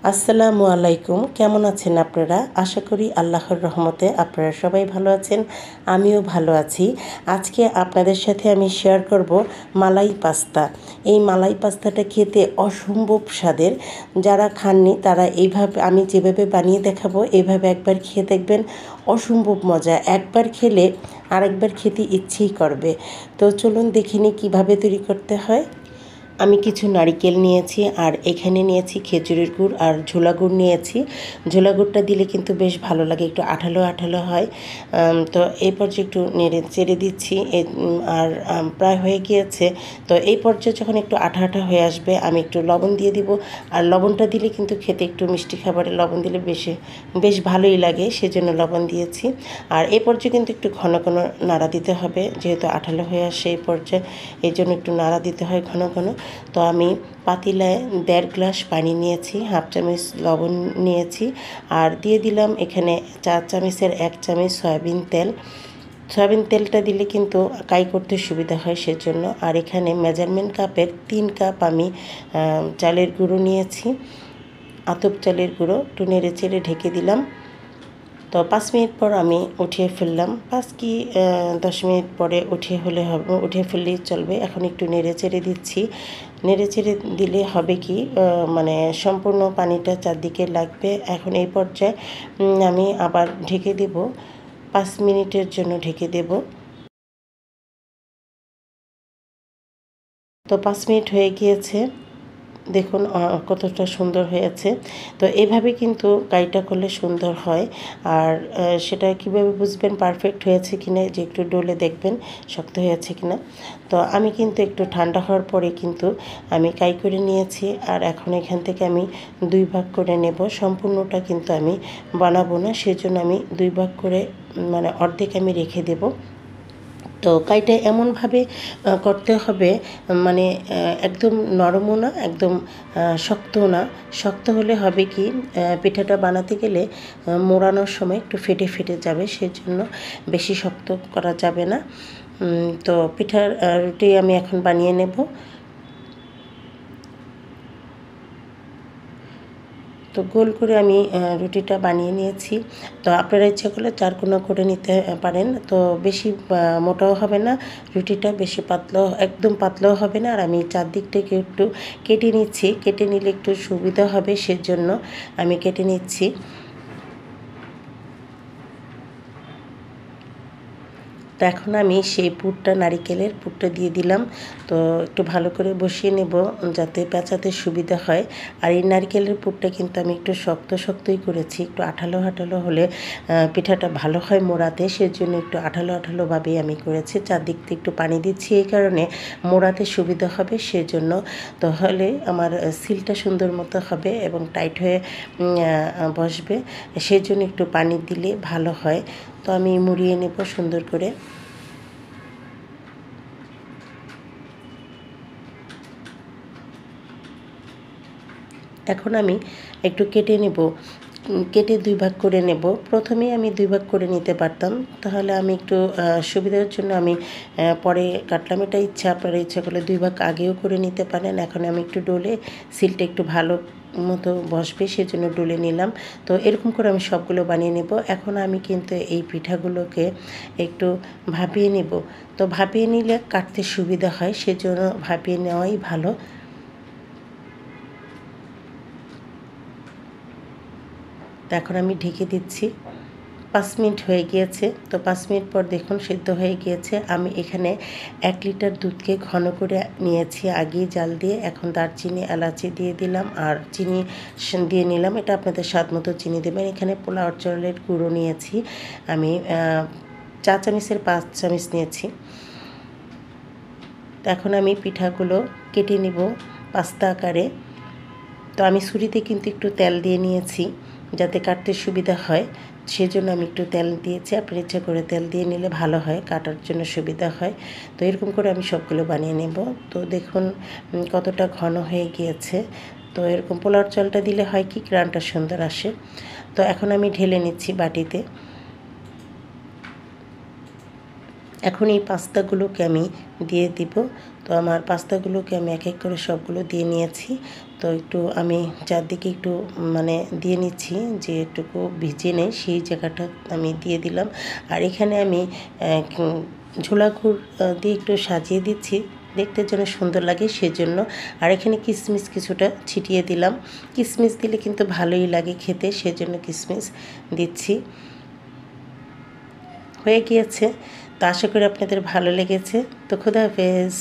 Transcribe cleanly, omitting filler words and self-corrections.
আসসালামু আলাইকুম। কেমন আছেন আপনারা? আশা করি আল্লাহর রহমতে আপনারা সবাই ভালো আছেন। আমিও ভালো আছি। আজকে আপনাদের সাথে আমি শেয়ার করব মালাই পাস্তা। এই মালাই পাস্তাটা খেতে অসম্ভব স্বাদের। যারা খাননি তারা এইভাবে আমি যেভাবে বানিয়ে দেখাবো এইভাবে একবার খেয়ে দেখবেন, অসম্ভব মজা। একবার খেলে আরেকবার খেতে ইচ্ছেই করবে। তো চলুন দেখে নিই কীভাবে তৈরি করতে হয়। আমি কিছু নারিকেল নিয়েছি আর এখানে নিয়েছি খেজুরের গুড় আর ঝোলা গুড় নিয়েছি। ঝোলা গুড়টা দিলে কিন্তু বেশ ভালো লাগে, একটু আঠালো আঠালো হয়। তো এই পর্যায়ে একটু নেড়ে চেড়ে দিচ্ছি আর প্রায় হয়ে গিয়েছে। তো এই পর্যায়ে যখন একটু আঠা আঠা হয়ে আসবে আমি একটু লবণ দিয়ে দিব। আর লবণটা দিলে কিন্তু খেতে একটু মিষ্টি খাবারে লবণ দিলে বেশ ভালোই লাগে, সেজন্য লবণ দিয়েছি। আর এই পর্যায়ে কিন্তু একটু ঘন ঘন নাড়া দিতে হবে, যেহেতু আঠালো হয়ে আসে এই পর্যায়ে, এই জন্য একটু নাড়া দিতে হয় ঘন ঘন। তো আমি পাতিলায় 1.5 গ্লাস পানি নিয়েছি, হাফ চামচ লবণ নিয়েছি আর দিয়ে দিলাম এখানে 4 চামচের 1 চামচ সয়াবিন তেল। সয়াবিন তেলটা দিলে কিন্তু কাই করতে সুবিধা হয় সেজন্য। আর এখানে মেজারমেন্ট কাপের 3 কাপ আমি চালের গুঁড়ো নিয়েছি, আতপ চালের গুঁড়ো। একটু নেড়ে চেড়ে ঢেকে দিলাম। তো 5 মিনিট পর আমি উঠিয়ে ফেললাম। 5 কি 10 মিনিট পরে উঠিয়ে ফেললেই চলবে। এখন একটু নেড়ে চেড়ে দিচ্ছি। নেড়ে চেড়ে দিলে হবে কি, মানে সম্পূর্ণ পানিটা চারদিকে লাগবে। এখন এই পর্যায়ে আমি আবার ঢেকে দেব, 5 মিনিটের জন্য ঢেকে দেব। তো 5 মিনিট হয়ে গিয়েছে, দেখুন কতটা সুন্দর হয়েছে। তো এইভাবে কিন্তু কাইটা করলে সুন্দর হয়। আর সেটা কিভাবে বুঝবেন পারফেক্ট হয়েছে কিনা, যে একটু ডলে দেখবেন শক্ত হয়েছে কিনা। তো আমি কিন্তু একটু ঠান্ডা হওয়ার পরে কিন্তু আমি কাই করে নিয়েছি। আর এখন এখান থেকে আমি 2 ভাগ করে নেব। সম্পূর্ণটা কিন্তু আমি বানাবো না, সেজন্য আমি 2 ভাগ করে, মানে অর্ধেক আমি রেখে দেব। তো কাইটা এমনভাবে করতে হবে, মানে একদম নরমও না, একদম শক্তও না। শক্ত হলে হবে কি, পিঠাটা বানাতে গেলে মোড়ানোর সময় একটু ফেটে ফেটে যাবে, সেজন্য বেশি শক্ত করা যাবে না। তো রুটি আমি এখন বানিয়ে নেব। তো গোল করে আমি রুটিটা বানিয়ে নিয়েছি। তো আপনারা ইচ্ছা করলে চারকোনা করে নিতে পারেন। তো বেশি মোটাও হবে না রুটিটা, বেশি পাতলাও, একদম পাতলাও হবে না। আর আমি চারদিক থেকে একটু কেটে নিচ্ছি, কেটে নিলে একটু সুবিধা হবে সেজন্য আমি কেটে নিচ্ছি। তো এখন আমি সেই নারিকেলের পুরটা দিয়ে দিলাম। তো একটু ভালো করে বসিয়ে নেব যাতে পেঁচাতে সুবিধা হয়। আর এই নারিকেলের পুরটা কিন্তু আমি একটু শক্ত শক্তই করেছি, একটু আঠালো আঠালো হলে পিঠাটা ভালো হয় মোড়াতে, সেজন্য একটু আঠালো আঠালোভাবেই আমি করেছি। চারদিক থেকে একটু পানি দিচ্ছি এই কারণে মোড়াতে সুবিধা হবে সেজন্য। তো হলে আমার সিলটা সুন্দর মতো হবে এবং টাইট হয়ে বসবে, সেজন্য একটু পানি দিলে ভালো হয়। তো আমি মুড়িয়ে নেব সুন্দর করে। এখন আমি একটু কেটে নেব, কেটে 2 ভাগ করে নেব। প্রথমেই আমি 2 ভাগ করে নিতে পারতাম, তাহলে আমি একটু সুবিধার জন্য আমি পরে কাটলাম। এটা ইচ্ছা, আপনারা ইচ্ছা করলে 2 ভাগ আগেও করে নিতে পারেন। এখন আমি একটু ডলে, সিলটা একটু ভালো মতো বসবে সেজন্য ডলে নিলাম। তো এরকম করে আমি সবগুলো বানিয়ে নেব। এখন আমি কিন্তু এই পিঠাগুলোকে একটু ভাপিয়ে নেব। তো ভাপিয়ে নিলে কাটতে সুবিধা হয়, সেজন্য ভাপিয়ে নেওয়াই ভালো। তো এখন আমি ঢেকে দিচ্ছি। 5 মিনিট হয়ে গিয়েছে। তো 5 মিনিট পর দেখুন সিদ্ধ হয়ে গিয়েছে। আমি এখানে 1 লিটার দুধকে ঘন করে নিয়েছি আগেই জাল দিয়ে। এখন দারচিনি, এলাচি দিয়ে দিলাম আর চিনি দিয়ে নিলাম। এটা আপনাদের স্বাদ মতো চিনি দেবেন। এখানে পোলাও চালের গুঁড়ো নিয়েছি আমি 4 চামচের 5 চামচ নিয়েছি। তো এখন আমি পিঠাগুলো কেটে নিব পাস্তা আকারে। তো আমি ছুরিতে কিন্তু একটু তেল দিয়ে নিয়েছি যাতে কাটতে সুবিধা হয়, সেজন্য আমি একটু তেল দিয়েছি। আপনার ইচ্ছা করে তেল দিয়ে নিলে ভালো হয়, কাটার জন্য সুবিধা হয়। তো এরকম করে আমি সবগুলো বানিয়ে নেব। তো দেখুন কতটা ঘন হয়ে গিয়েছে। তো এরকম পোলাওর চালটা দিলে হয় কি, গ্রানটা সুন্দর আসে। তো এখন আমি ঢেলে নিচ্ছি বাটিতে। এখন এই পাস্তাগুলোকে আমি দিয়ে দিব। তো আমার পাস্তাগুলোকে আমি এক এক করে সবগুলো দিয়ে নিয়েছি। তো একটু আমি চারদিকে একটু মানে দিয়ে নিচ্ছি, যে একটুকু ভিজে নেই সেই জায়গাটা আমি দিয়ে দিলাম। আর এখানে আমি ঝোলা গুড় দিয়ে একটু সাজিয়ে দিচ্ছি, দেখতে যেন সুন্দর লাগে সেজন্য। আর এখানে কিশমিশ কিছুটা ছিটিয়ে দিলাম। কিশমিশ দিলে কিন্তু ভালোই লাগে খেতে, সেজন্য কিশমিশ দিচ্ছি। হয়ে গিয়েছে। তো আশা করি আপনাদের ভালো লেগেছে। তো খোদা হাফেজ।